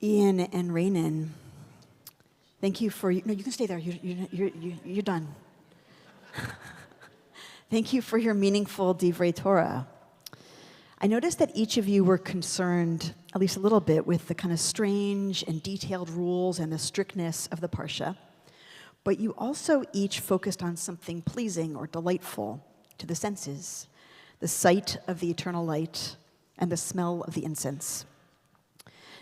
Ian and Rainan, thank you for, no, you can stay there, you're done. Thank you for your meaningful Divrei Torah. I noticed that each of you were concerned, at least a little bit, with the kind of strange and detailed rules and the strictness of the Parsha, but you also each focused on something pleasing or delightful to the senses, the sight of the eternal light and the smell of the incense.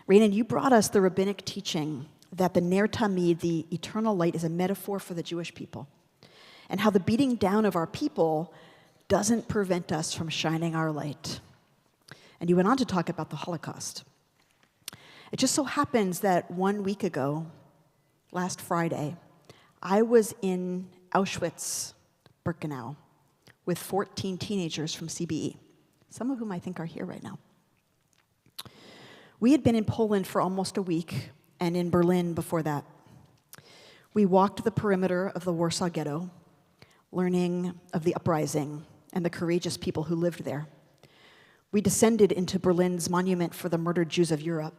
Rainan, you brought us the rabbinic teaching that the Ner Tamid, the eternal light, is a metaphor for the Jewish people, and how the beating down of our people doesn't prevent us from shining our light. And you went on to talk about the Holocaust. It just so happens that 1 week ago, last Friday, I was in Auschwitz, Birkenau, with 14 teenagers from CBE, some of whom I think are here right now. We had been in Poland for almost a week, and in Berlin before that. We walked the perimeter of the Warsaw Ghetto, learning of the uprising and the courageous people who lived there. We descended into Berlin's monument for the murdered Jews of Europe.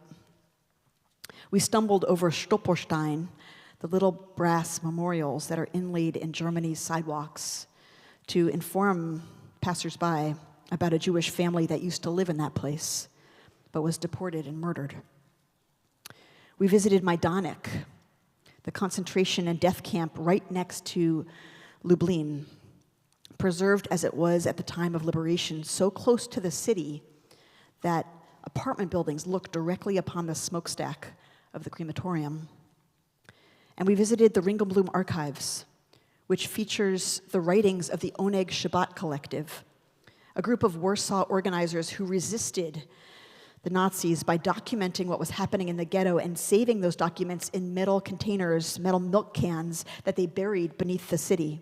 We stumbled over Stolperstein, the little brass memorials that are inlaid in Germany's sidewalks, to inform passersby about a Jewish family that used to live in that place, but was deported and murdered. We visited Majdanek, the concentration and death camp right next to Lublin, preserved as it was at the time of liberation, so close to the city that apartment buildings look directly upon the smokestack of the crematorium. And we visited the Ringelblum Archives, which features the writings of the Oneg Shabbat Collective, a group of Warsaw organizers who resisted the Nazis by documenting what was happening in the ghetto and saving those documents in metal containers, metal milk cans that they buried beneath the city.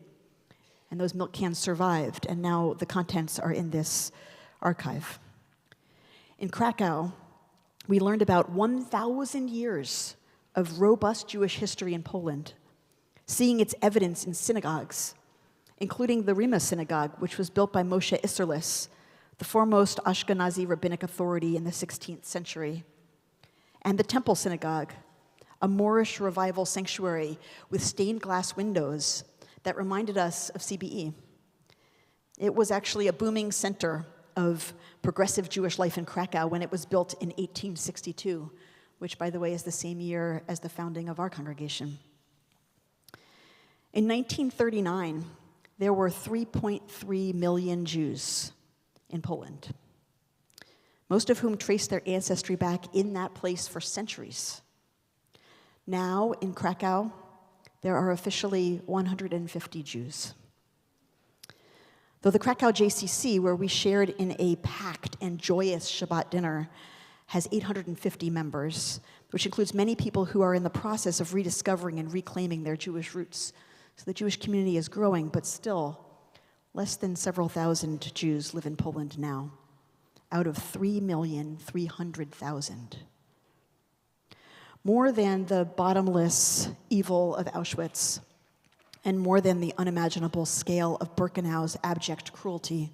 And those milk cans survived, and now the contents are in this archive. In Krakow, we learned about 1,000 years of robust Jewish history in Poland, seeing its evidence in synagogues, including the Rima synagogue, which was built by Moshe Isserles, the foremost Ashkenazi rabbinic authority in the 16th century, and the Temple Synagogue, a Moorish revival sanctuary with stained glass windows that reminded us of CBE. It was actually a booming center of progressive Jewish life in Krakow when it was built in 1862, which, by the way, is the same year as the founding of our congregation. In 1939, there were 3.3 million Jews in Poland, most of whom traced their ancestry back in that place for centuries. Now, in Krakow, there are officially 150 Jews. Though the Krakow JCC, where we shared in a packed and joyous Shabbat dinner, has 850 members, which includes many people who are in the process of rediscovering and reclaiming their Jewish roots. So the Jewish community is growing, but still, less than several thousand Jews live in Poland now, out of 3,300,000. More than the bottomless evil of Auschwitz, and more than the unimaginable scale of Birkenau's abject cruelty,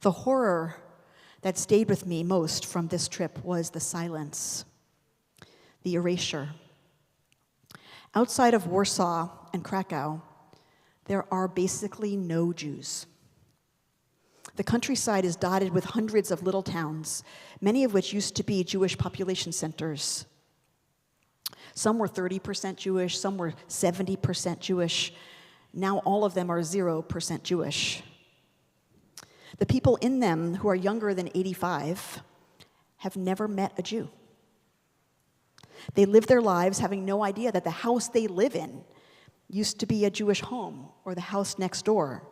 the horror that stayed with me most from this trip was the silence, the erasure. Outside of Warsaw and Krakow, there are basically no Jews. The countryside is dotted with hundreds of little towns, many of which used to be Jewish population centers. Some were 30% Jewish, some were 70% Jewish. Now all of them are 0% Jewish. The people in them who are younger than 85 have never met a Jew. They live their lives having no idea that the house they live in used to be a Jewish home or the house next door,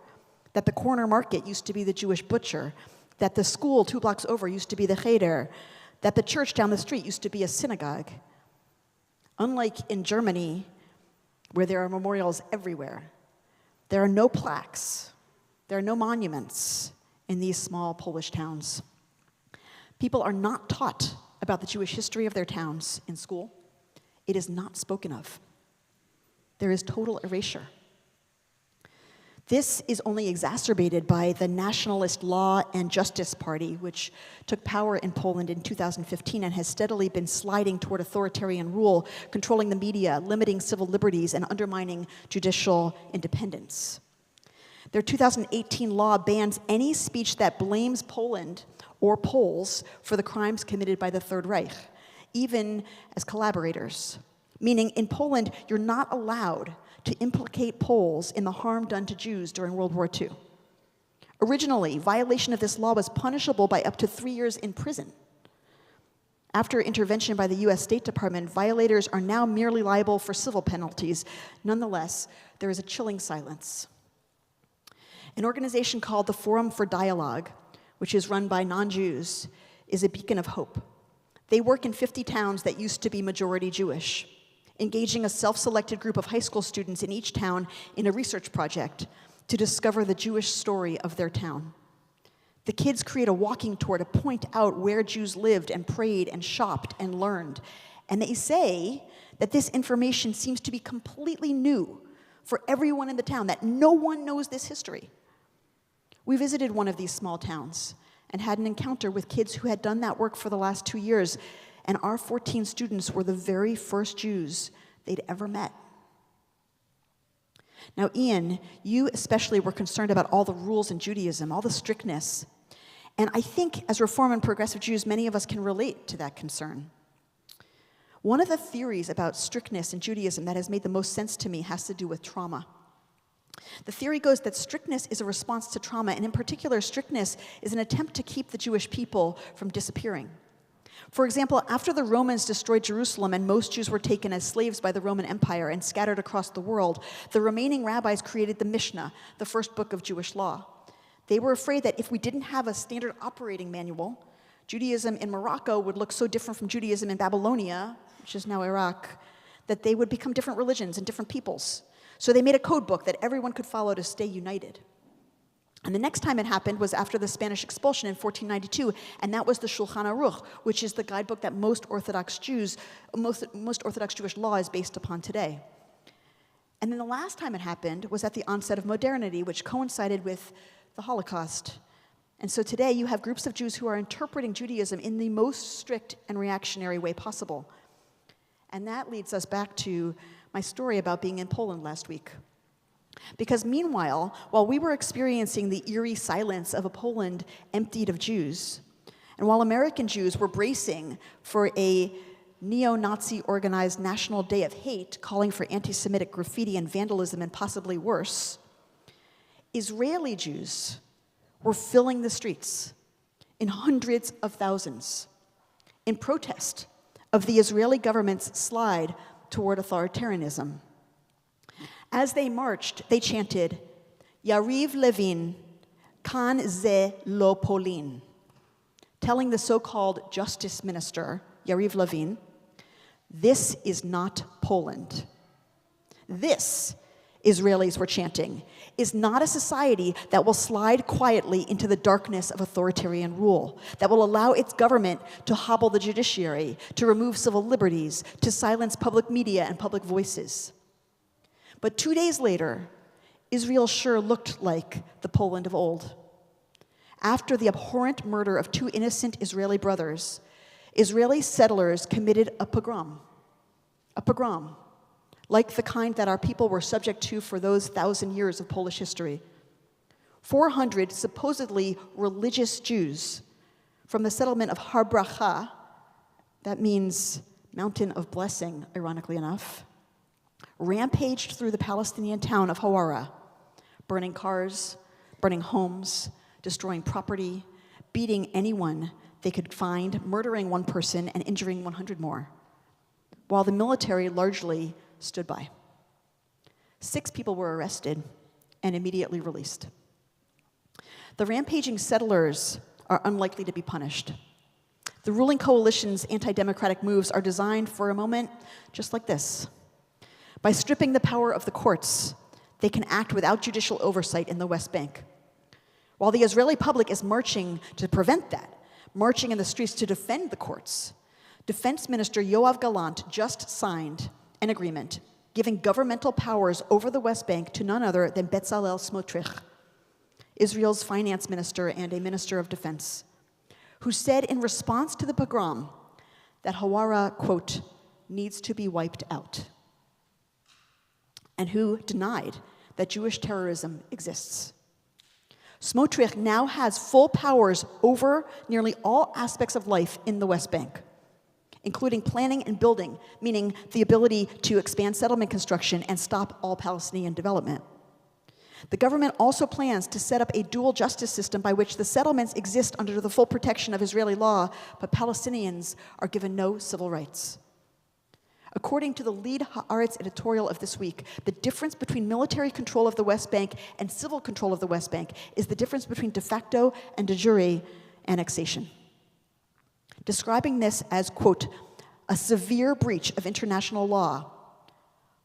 that the corner market used to be the Jewish butcher, that the school 2 blocks over used to be the cheder, that the church down the street used to be a synagogue. Unlike in Germany, where there are memorials everywhere, there are no plaques, there are no monuments in these small Polish towns. People are not taught about the Jewish history of their towns in school. It is not spoken of. There is total erasure. This is only exacerbated by the Nationalist Law and Justice Party, which took power in Poland in 2015 and has steadily been sliding toward authoritarian rule, controlling the media, limiting civil liberties, and undermining judicial independence. Their 2018 law bans any speech that blames Poland or Poles for the crimes committed by the Third Reich, even as collaborators. Meaning, in Poland, you're not allowed to implicate Poles in the harm done to Jews during World War II. Originally, violation of this law was punishable by up to 3 years in prison. After intervention by the US State Department, violators are now merely liable for civil penalties. Nonetheless, there is a chilling silence. An organization called the Forum for Dialogue, which is run by non-Jews, is a beacon of hope. They work in 50 towns that used to be majority Jewish, engaging a self-selected group of high school students in each town in a research project to discover the Jewish story of their town. The kids create a walking tour to point out where Jews lived and prayed and shopped and learned. And they say that this information seems to be completely new for everyone in the town, that no one knows this history. We visited one of these small towns and had an encounter with kids who had done that work for the last 2 years, and our 14 students were the very first Jews they'd ever met. Now, Ian, you especially were concerned about all the rules in Judaism, all the strictness. And I think as Reform and Progressive Jews, many of us can relate to that concern. One of the theories about strictness in Judaism that has made the most sense to me has to do with trauma. The theory goes that strictness is a response to trauma, and in particular, strictness is an attempt to keep the Jewish people from disappearing. For example, after the Romans destroyed Jerusalem and most Jews were taken as slaves by the Roman Empire and scattered across the world, the remaining rabbis created the Mishnah, the first book of Jewish law. They were afraid that if we didn't have a standard operating manual, Judaism in Morocco would look so different from Judaism in Babylonia, which is now Iraq, that they would become different religions and different peoples. So they made a code book that everyone could follow to stay united. And the next time it happened was after the Spanish expulsion in 1492, and that was the Shulchan Aruch, which is the guidebook that most Orthodox Jewish law is based upon today. And then the last time it happened was at the onset of modernity, which coincided with the Holocaust. And so today you have groups of Jews who are interpreting Judaism in the most strict and reactionary way possible. And that leads us back to my story about being in Poland last week. Because meanwhile, while we were experiencing the eerie silence of a Poland emptied of Jews, and while American Jews were bracing for a neo-Nazi organized National Day of Hate, calling for anti-Semitic graffiti and vandalism and possibly worse, Israeli Jews were filling the streets in hundreds of thousands in protest of the Israeli government's slide toward authoritarianism. As they marched, they chanted, Yariv Levin, kan ze lo Polin, telling the so-called justice minister, Yariv Levin, this is not Poland. This, Israelis were chanting, is not a society that will slide quietly into the darkness of authoritarian rule, that will allow its government to hobble the judiciary, to remove civil liberties, to silence public media and public voices. But 2 days later, Israel sure looked like the Poland of old. After the abhorrent murder of 2 innocent Israeli brothers, Israeli settlers committed a pogrom, like the kind that our people were subject to for those 1,000 years of Polish history. 400 supposedly religious Jews from the settlement of Har Bracha, that means mountain of blessing, ironically enough, rampaged through the Palestinian town of Hawara, burning cars, burning homes, destroying property, beating anyone they could find, murdering 1 person and injuring 100 more, while the military largely stood by. 6 people were arrested and immediately released. The rampaging settlers are unlikely to be punished. The ruling coalition's anti-democratic moves are designed for a moment just like this. By stripping the power of the courts, they can act without judicial oversight in the West Bank. While the Israeli public is marching to prevent that, marching in the streets to defend the courts, Defense Minister Yoav Gallant just signed an agreement giving governmental powers over the West Bank to none other than Bezalel Smotrich, Israel's finance minister and a minister of defense, who said in response to the pogrom that Hawara, quote, needs to be wiped out, and who denied that Jewish terrorism exists. Smotrich now has full powers over nearly all aspects of life in the West Bank, including planning and building, meaning the ability to expand settlement construction and stop all Palestinian development. The government also plans to set up a dual justice system by which the settlements exist under the full protection of Israeli law, but Palestinians are given no civil rights. According to the lead Haaretz editorial of this week, the difference between military control of the West Bank and civil control of the West Bank is the difference between de facto and de jure annexation. Describing this as, quote, a severe breach of international law,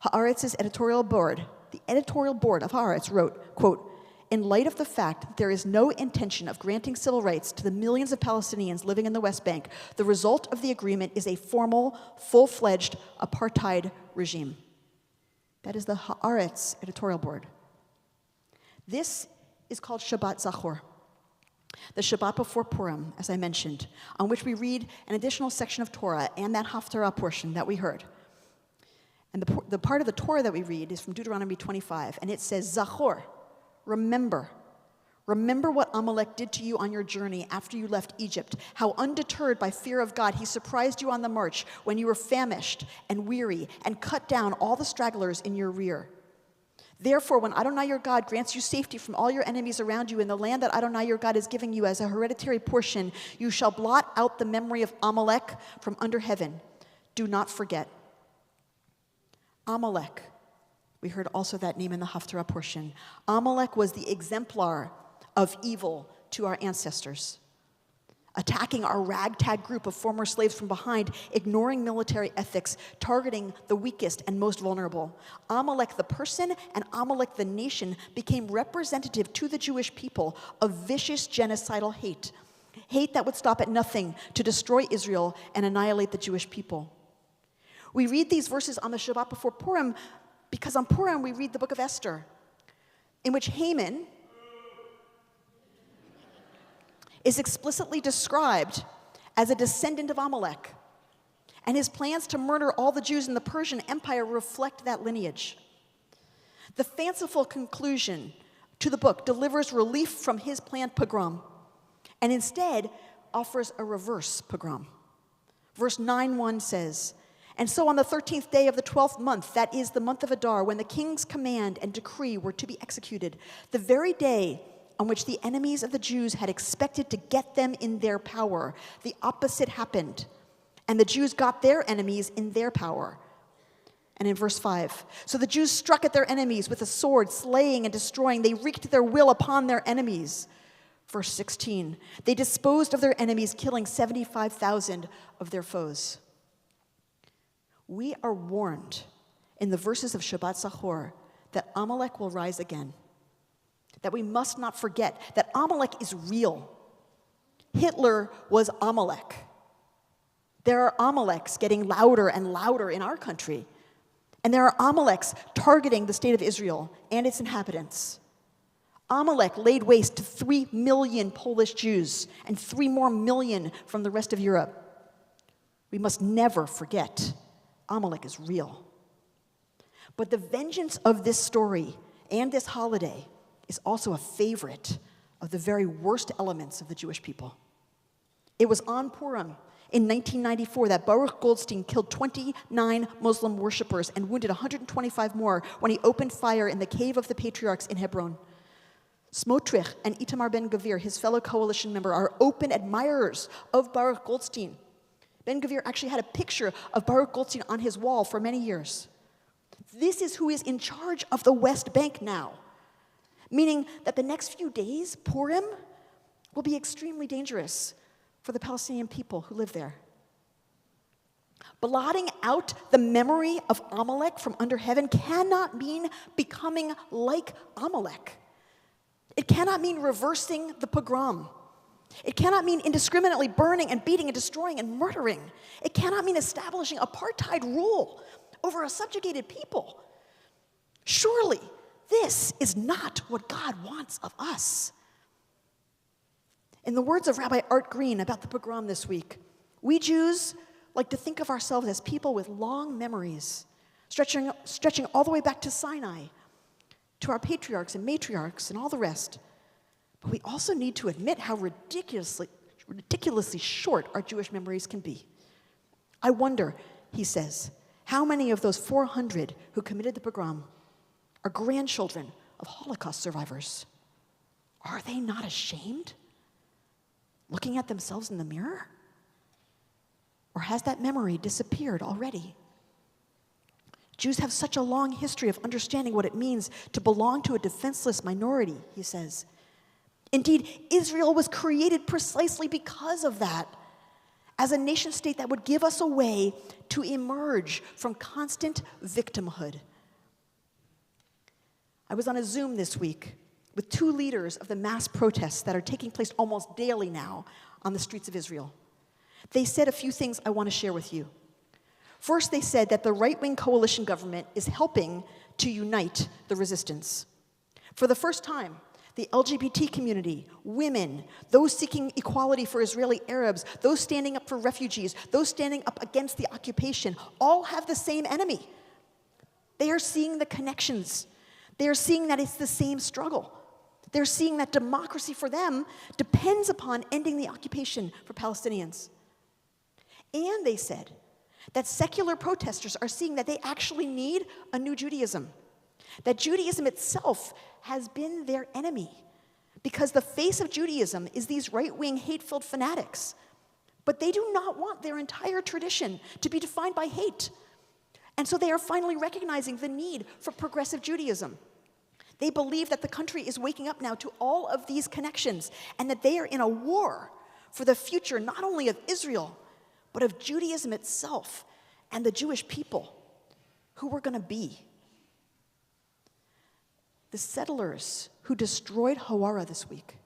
Haaretz's editorial board, the editorial board of Haaretz wrote, quote, in light of the fact that there is no intention of granting civil rights to the millions of Palestinians living in the West Bank, the result of the agreement is a formal, full-fledged apartheid regime. That is the Haaretz editorial board. This is called Shabbat Zachor, the Shabbat before Purim, as I mentioned, on which we read an additional section of Torah and that Haftarah portion that we heard. And the part of the Torah that we read is from Deuteronomy 25, and it says, Zachor, remember what Amalek did to you on your journey after you left Egypt, how undeterred by fear of God he surprised you on the march when you were famished and weary and cut down all the stragglers in your rear. Therefore, when Adonai your God grants you safety from all your enemies around you in the land that Adonai your God is giving you as a hereditary portion, you shall blot out the memory of Amalek from under heaven. Do not forget. Amalek. We heard also that name in the Haftarah portion. Amalek was the exemplar of evil to our ancestors, attacking our ragtag group of former slaves from behind, ignoring military ethics, targeting the weakest and most vulnerable. Amalek the person and Amalek the nation became representative to the Jewish people of vicious genocidal hate that would stop at nothing to destroy Israel and annihilate the Jewish people. We read these verses on the Shabbat before Purim because on Purim we read the book of Esther, in which Haman is explicitly described as a descendant of Amalek, and his plans to murder all the Jews in the Persian Empire reflect that lineage. The fanciful conclusion to the book delivers relief from his planned pogrom, and instead offers a reverse pogrom. Verse 9:1 says, and so on the 13th day of the 12th month, that is the month of Adar, when the king's command and decree were to be executed, the very day on which the enemies of the Jews had expected to get them in their power, the opposite happened, and the Jews got their enemies in their power. And in verse 5, so the Jews struck at their enemies with a sword, slaying and destroying. They wreaked their will upon their enemies. Verse 16, they disposed of their enemies, killing 75,000 of their foes. We are warned in the verses of Shabbat Zachor that Amalek will rise again, that we must not forget that Amalek is real. Hitler was Amalek. There are Amaleks getting louder and louder in our country, and there are Amaleks targeting the state of Israel and its inhabitants. Amalek laid waste to 3 million Polish Jews and 3 more million from the rest of Europe. We must never forget Amalek is real. But the vengeance of this story and this holiday is also a favorite of the very worst elements of the Jewish people. It was on Purim in 1994 that Baruch Goldstein killed 29 Muslim worshippers and wounded 125 more when he opened fire in the Cave of the Patriarchs in Hebron. Smotrich and Itamar Ben-Gvir, his fellow coalition member, are open admirers of Baruch Goldstein. Ben-Gvir actually had a picture of Baruch Goldstein on his wall for many years. This is who is in charge of the West Bank now, meaning that the next few days, Purim, will be extremely dangerous for the Palestinian people who live there. Blotting out the memory of Amalek from under heaven cannot mean becoming like Amalek. It cannot mean reversing the pogrom. It cannot mean indiscriminately burning and beating and destroying and murdering. It cannot mean establishing apartheid rule over a subjugated people. Surely, this is not what God wants of us. In the words of Rabbi Art Green about the pogrom this week, we Jews like to think of ourselves as people with long memories, stretching all the way back to Sinai, to our patriarchs and matriarchs and all the rest. But we also need to admit how ridiculously short our Jewish memories can be. I wonder, he says, how many of those 400 who committed the pogrom are grandchildren of Holocaust survivors? Are they not ashamed? Looking at themselves in the mirror? Or has that memory disappeared already? Jews have such a long history of understanding what it means to belong to a defenseless minority, he says. Indeed, Israel was created precisely because of that, as a nation state that would give us a way to emerge from constant victimhood. I was on a Zoom this week with 2 leaders of the mass protests that are taking place almost daily now on the streets of Israel. They said a few things I want to share with you. First, they said that the right-wing coalition government is helping to unite the resistance. For the first time, the LGBT community, women, those seeking equality for Israeli Arabs, those standing up for refugees, those standing up against the occupation, all have the same enemy. They are seeing the connections. They are seeing that it's the same struggle. They're seeing that democracy for them depends upon ending the occupation for Palestinians. And they said that secular protesters are seeing that they actually need a new Judaism, that Judaism itself has been their enemy, because the face of Judaism is these right-wing, hate-filled fanatics. But they do not want their entire tradition to be defined by hate. And so they are finally recognizing the need for progressive Judaism. They believe that the country is waking up now to all of these connections, and that they are in a war for the future not only of Israel, but of Judaism itself and the Jewish people who we're going to be. The settlers who destroyed Hawara this week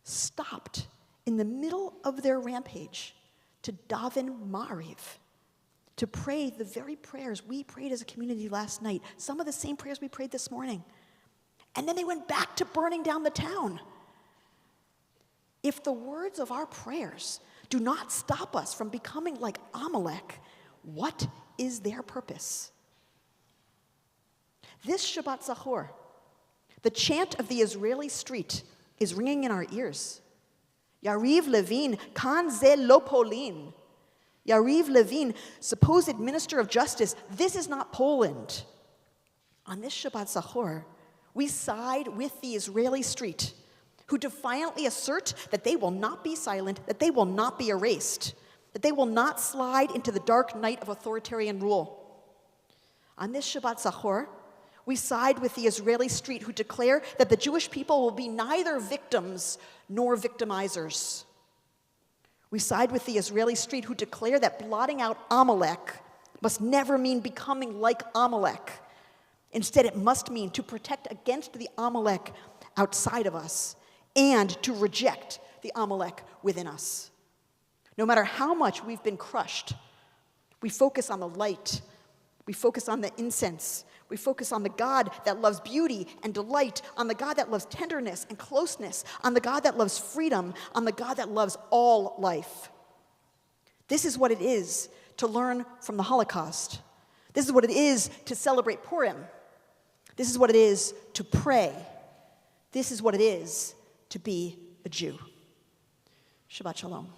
stopped in the middle of their rampage to daven Ma'ariv, to pray the very prayers we prayed as a community last night, some of the same prayers we prayed this morning. And then they went back to burning down the town. If the words of our prayers do not stop us from becoming like Amalek, what is their purpose? This Shabbat Zachor, the chant of the Israeli street, is ringing in our ears. Yariv Levin, kan ze lo Polin. Yariv Levin, supposed minister of justice, this is not Poland. On this Shabbat Zachor, we side with the Israeli street, who defiantly assert that they will not be silent, that they will not be erased, that they will not slide into the dark night of authoritarian rule. On this Shabbat Zachor, we side with the Israeli street, who declare that the Jewish people will be neither victims nor victimizers. We side with the Israeli street, who declare that blotting out Amalek must never mean becoming like Amalek. Instead, it must mean to protect against the Amalek outside of us and to reject the Amalek within us. No matter how much we've been crushed, we focus on the light, we focus on the incense, we focus on the God that loves beauty and delight, on the God that loves tenderness and closeness, on the God that loves freedom, on the God that loves all life. This is what it is to learn from the Holocaust. This is what it is to celebrate Purim. This is what it is to pray. This is what it is to be a Jew. Shabbat Shalom.